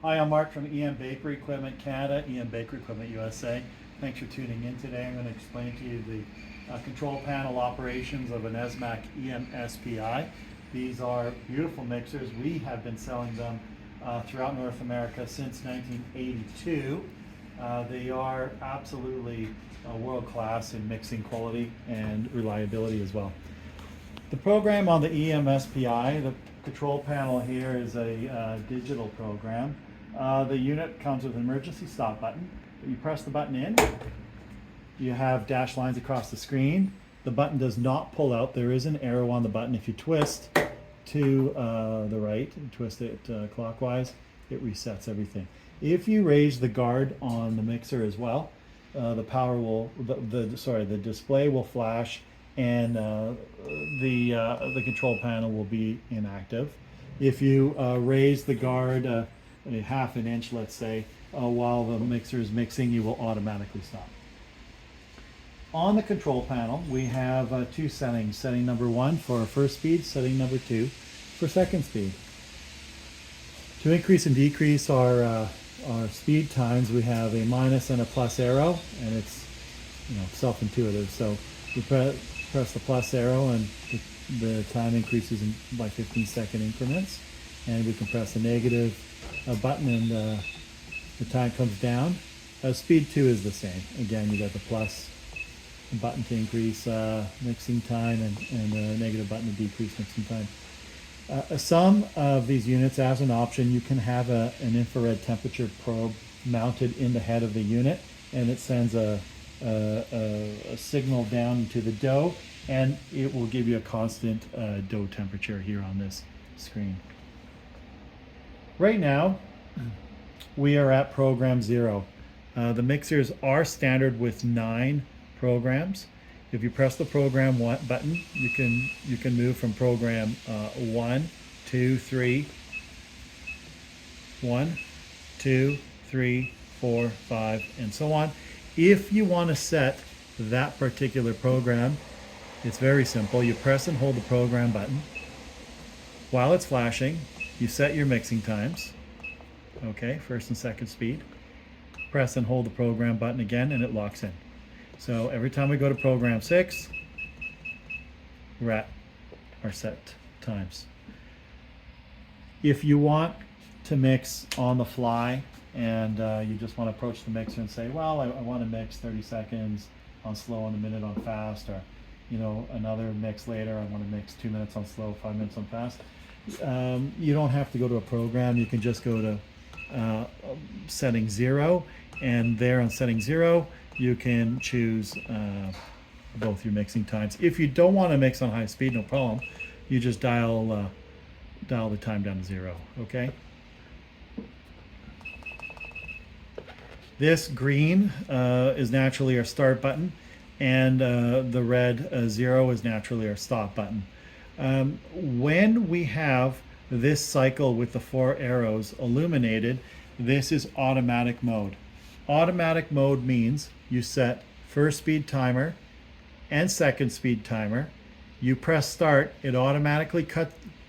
Hi, I'm Mark from EM Bakery Equipment Canada, EM Bakery Equipment USA. Thanks for tuning in today. I'm going to explain to you the control panel operations of an Esmach SPI. These are beautiful mixers. We have been selling them throughout North America since 1982. They are absolutely world-class in mixing quality and reliability as well. The program on the EM-SPI, the control panel here is a digital program. The unit comes with an emergency stop button. You press the button in, you have dash lines across the screen. The button does not pull out. There is an arrow on the button. If you twist to the right, and twist it clockwise, it resets everything. If you raise the guard on the mixer as well, the power will, the display will flash, and the control panel will be inactive. If you raise the guard a half an inch, let's say, while the mixer is mixing, you will automatically stop. On the control panel, we have two settings. Setting number 1 for first speed, setting number 2 for second speed. To increase and decrease our speed times, we have a minus and a plus arrow, and it's self-intuitive. So we press the plus arrow, and the time increases by 15-second increments, and we can press the negative button, and the time comes down. Speed 2 is the same. Again, you got the plus button to increase mixing time, and the negative button to decrease mixing time. Some of these units, as an option, you can have an infrared temperature probe mounted in the head of the unit, and it sends a signal down to the dough, and it will give you a constant dough temperature here on this screen. Right now, we are at program 0. The mixers are standard with 9 programs. If you press the program 1 button, you can move from program 1, 2, 3, 1, 2, 3, 4, 5, and so on. If you want to set that particular program, it's very simple. You press and hold the program button. While it's flashing, you set your mixing times. Okay, first and second speed. Press and hold the program button again, and it locks in. So every time we go to program 6, we're at our set times. If you want to mix on the fly, and you just want to approach the mixer and say, well, I want to mix 30 seconds on slow and a minute on fast, or another mix later, I want to mix 2 minutes on slow, 5 minutes on fast. You don't have to go to a program. You can just go to setting 0, and there on setting 0, you can choose both your mixing times. If you don't want to mix on high speed, no problem. You just dial the time down to 0. Okay. This green is naturally our start button, and the red 0 is naturally our stop button. When we have this cycle with the 4 arrows illuminated, this is automatic mode. Automatic mode means you set first speed timer and second speed timer. You press start, it automatically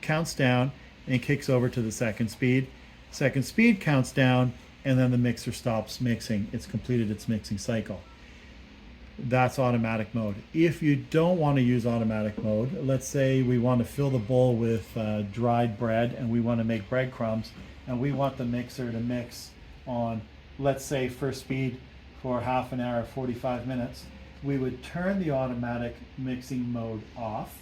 counts down and kicks over to the second speed. Second speed counts down, and then the mixer stops mixing. It's completed its mixing cycle. That's automatic mode. If you don't want to use automatic mode, let's say we want to fill the bowl with dried bread, and we want to make breadcrumbs, and we want the mixer to mix on, let's say, first speed for half an hour, 45 minutes. We would turn the automatic mixing mode off.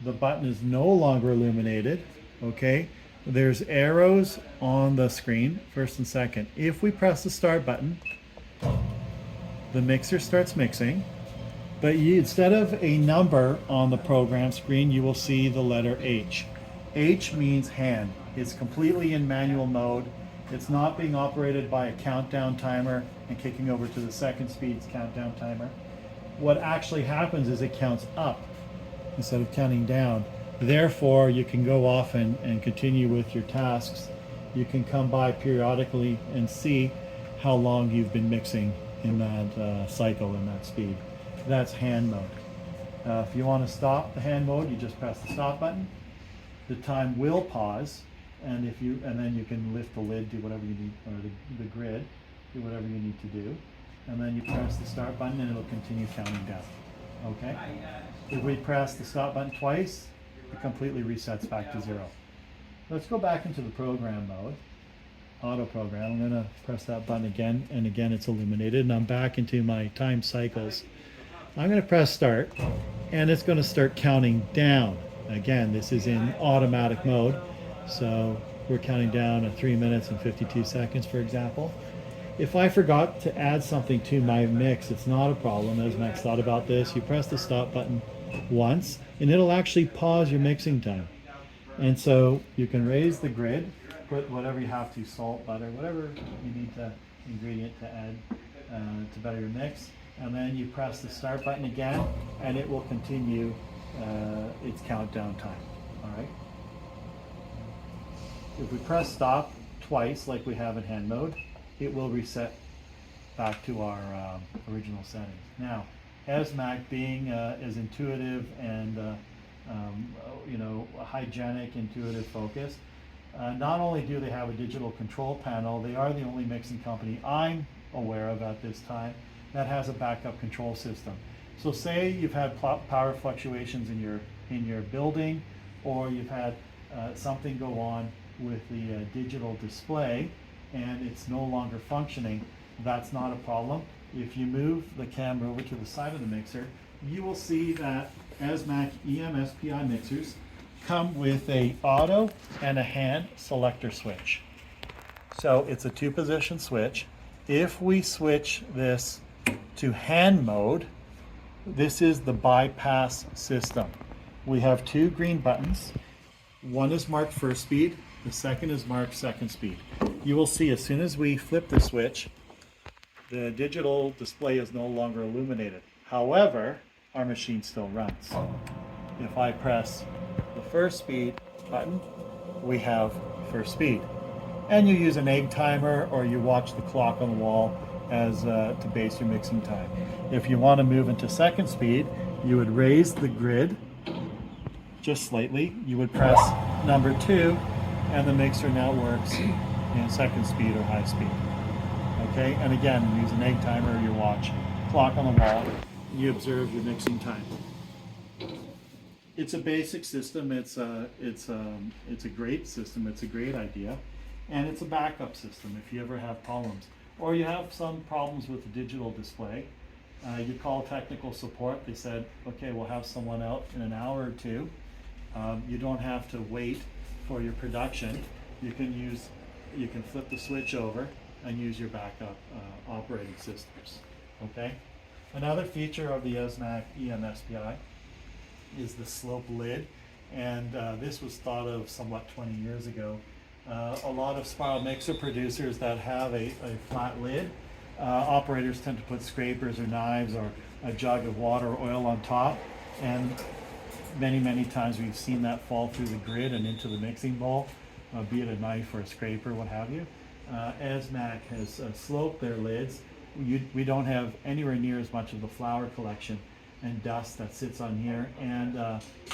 The button is no longer illuminated. Okay, there's arrows on the screen, first and second. If we press the start button, the mixer starts mixing, but instead of a number on the program screen, you will see the letter H. H means hand. It's completely in manual mode. It's not being operated by a countdown timer and kicking over to the second speed's countdown timer. What actually happens is it counts up instead of counting down. Therefore, you can go off and continue with your tasks. You can come by periodically and see how long you've been mixing in that cycle, in that speed. That's hand mode. If you want to stop the hand mode, you just press the stop button. The time will pause, and then you can lift the lid, do whatever you need, or the grid, do whatever you need to do, and then you press the start button and it'll continue counting down. Okay? If we press the stop button twice, it completely resets back to 0. Let's go back into the program mode, auto program. I'm going to press that button again, and again it's illuminated, and I'm back into my time cycles. I'm going to press start, and it's going to start counting down. Again, this is in automatic mode, so we're counting down at 3 minutes and 52 seconds, for example. If I forgot to add something to my mix, it's not a problem. Esmach thought about this. You press the stop button once, and it'll actually pause your mixing time. And so you can raise the grid, put whatever you have to, salt, butter, whatever you need to ingredient to add to better your mix. And then you press the start button again, and it will continue its countdown time. All right. If we press stop twice, like we have in hand mode, it will reset back to our original settings. Now, Esmach being as intuitive and hygienic, intuitive focused, not only do they have a digital control panel, they are the only mixing company I'm aware of at this time that has a backup control system. So say you've had power fluctuations in your building, or you've had something go on with the digital display and it's no longer functioning. That's not a problem. If you move the camera over to the side of the mixer, you will see that Esmach EM-SPI mixers come with a auto and a hand selector switch. So it's a 2-position switch. If we switch this to hand mode, this is the bypass system. We have 2 green buttons. One is marked first speed, the second is marked second speed. You will see as soon as we flip the switch, the digital display is no longer illuminated. However, our machine still runs. If I press the first speed button, we have first speed. And you use an egg timer, or you watch the clock on the wall as to base your mixing time. If you want to move into second speed, you would raise the grid just slightly. You would press number 2, and the mixer now works in second speed or high speed. Okay, and again, you use an egg timer, or your watch, clock on the wall, you observe your mixing time. It's a basic system. It's a great system. It's a great idea, and it's a backup system if you ever have problems, or you have some problems with the digital display. You call technical support. They said, okay, we'll have someone out in an hour or 2. You don't have to wait for your production. You can flip the switch over and use your backup operating systems. Okay. Another feature of the Esmach EM-SPI is the slope lid, and this was thought of somewhat 20 years ago. A lot of spiral mixer producers that have a flat lid, operators tend to put scrapers or knives or a jug of water or oil on top, and many times we've seen that fall through the grid and into the mixing bowl, be it a knife or a scraper, what have you. Esmach has sloped their lids. We don't have anywhere near as much of the flour collection and dust that sits on here, and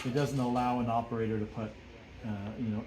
it doesn't allow an operator to put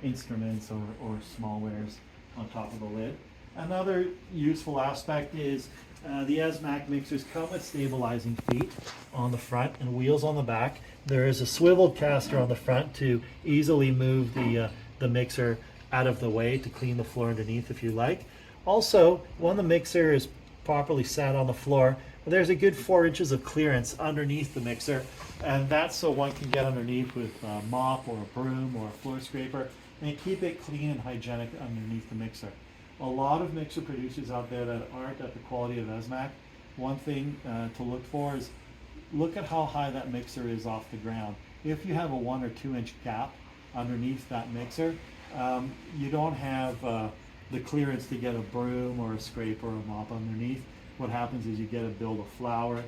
instruments or smallwares on top of the lid. Another useful aspect is the Esmach mixers come with stabilizing feet on the front and wheels on the back. There is a swiveled caster on the front to easily move the mixer out of the way to clean the floor underneath if you like. Also, when the mixer is properly sat on the floor, there's a good 4 inches of clearance underneath the mixer, and that's so one can get underneath with a mop or a broom or a floor scraper and keep it clean and hygienic underneath the mixer. A lot of mixer producers out there that aren't at the quality of Esmach, one thing to look for is look at how high that mixer is off the ground. If you have a 1 or 2 inch gap underneath that mixer, you don't have the clearance to get a broom or a scraper or a mop underneath. What happens is you get a build of flour,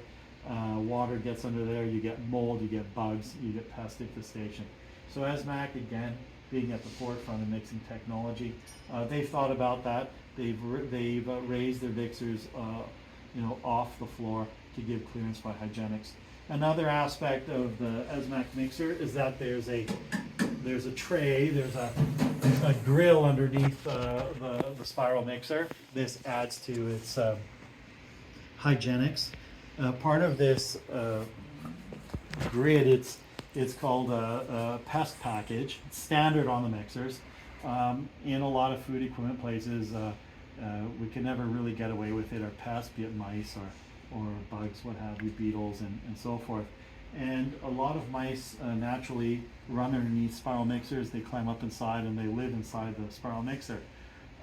water gets under there, you get mold, you get bugs, you get pest infestation. So Esmach, again, being at the forefront of mixing technology, they've thought about that. They've raised their mixers off the floor to give clearance by hygienics. Another aspect of the Esmach mixer is that there's a there's a tray, there's a grill underneath the spiral mixer. This adds to its hygienics. Part of this grid, it's called a pest package. It's standard on the mixers. In a lot of food equipment places, we can never really get away with it, or pests, be it mice or bugs, what have you, beetles and so forth. And a lot of mice naturally run underneath spiral mixers. They climb up inside and they live inside the spiral mixer.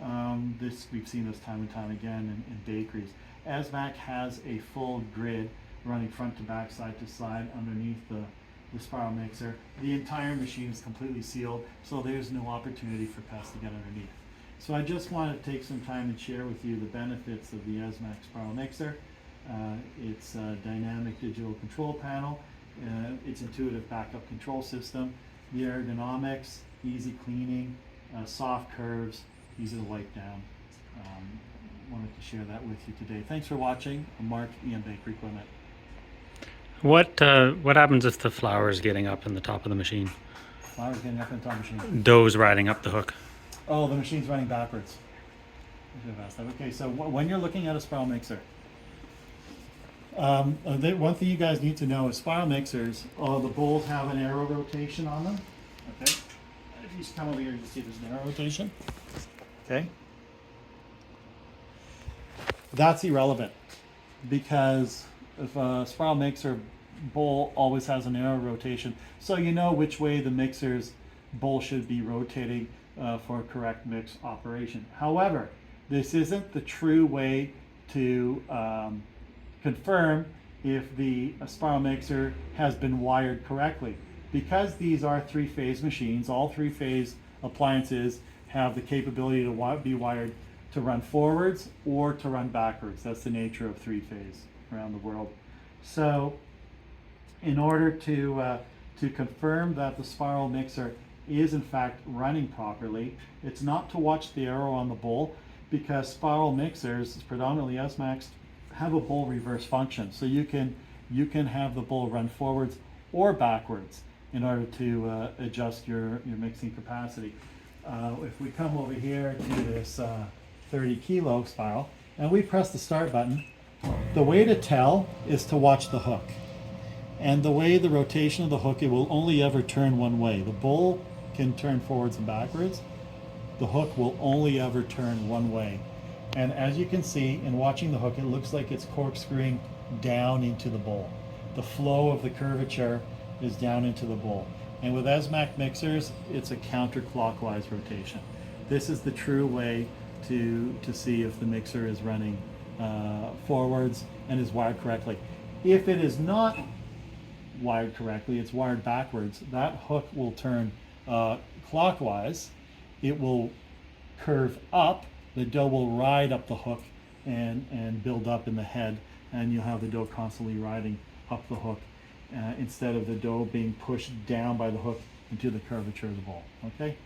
We've seen this time and time again in bakeries. Esmach has a full grid running front to back, side to side underneath the spiral mixer. The entire machine is completely sealed, so there's no opportunity for pests to get underneath. So I just want to take some time and share with you the benefits of the Esmach Spiral Mixer. It's a dynamic digital control panel, its intuitive backup control system, the ergonomics, easy cleaning, soft curves, easy to wipe down. Wanted to share that with you today. Thanks for watching. I'm Mark, EM Bakery Equipment. What happens if the flour is getting up in the top of the machine? Flour's getting up in the top of the machine. Dough's riding up the hook. Oh, the machine's running backwards. I should have asked that. Okay, so when you're looking at a spiral mixer, one thing you guys need to know is spiral mixers, the bowls have an arrow rotation on them. Okay, if you just come over here, you see there's an arrow rotation. Okay, that's irrelevant, because if a spiral mixer bowl always has an arrow rotation, so you know which way the mixer's bowl should be rotating for correct mix operation. However, this isn't the true way to confirm if the spiral mixer has been wired correctly. Because these are three-phase machines, all three-phase appliances have the capability to be wired to run forwards or to run backwards. That's the nature of three-phase around the world. So in order to confirm that the spiral mixer is in fact running properly, it's not to watch the arrow on the bowl, because spiral mixers, predominantly Esmachs, have a bowl reverse function. So you can have the bowl run forwards or backwards in order to adjust your mixing capacity. If we come over here to this 30 kilo spiral and we press the start button, the way to tell is to watch the hook. And the way the rotation of the hook, it will only ever turn one way. The bowl can turn forwards and backwards. The hook will only ever turn one way. And as you can see in watching the hook, it looks like it's corkscrewing down into the bowl. The flow of the curvature is down into the bowl. And with Esmach mixers, it's a counterclockwise rotation. This is the true way to see if the mixer is running forwards and is wired correctly. If it is not wired correctly, it's wired backwards, that hook will turn clockwise. It will curve up, the dough will ride up the hook and build up in the head, and you'll have the dough constantly riding up the hook instead of the dough being pushed down by the hook into the curvature of the bowl. Okay?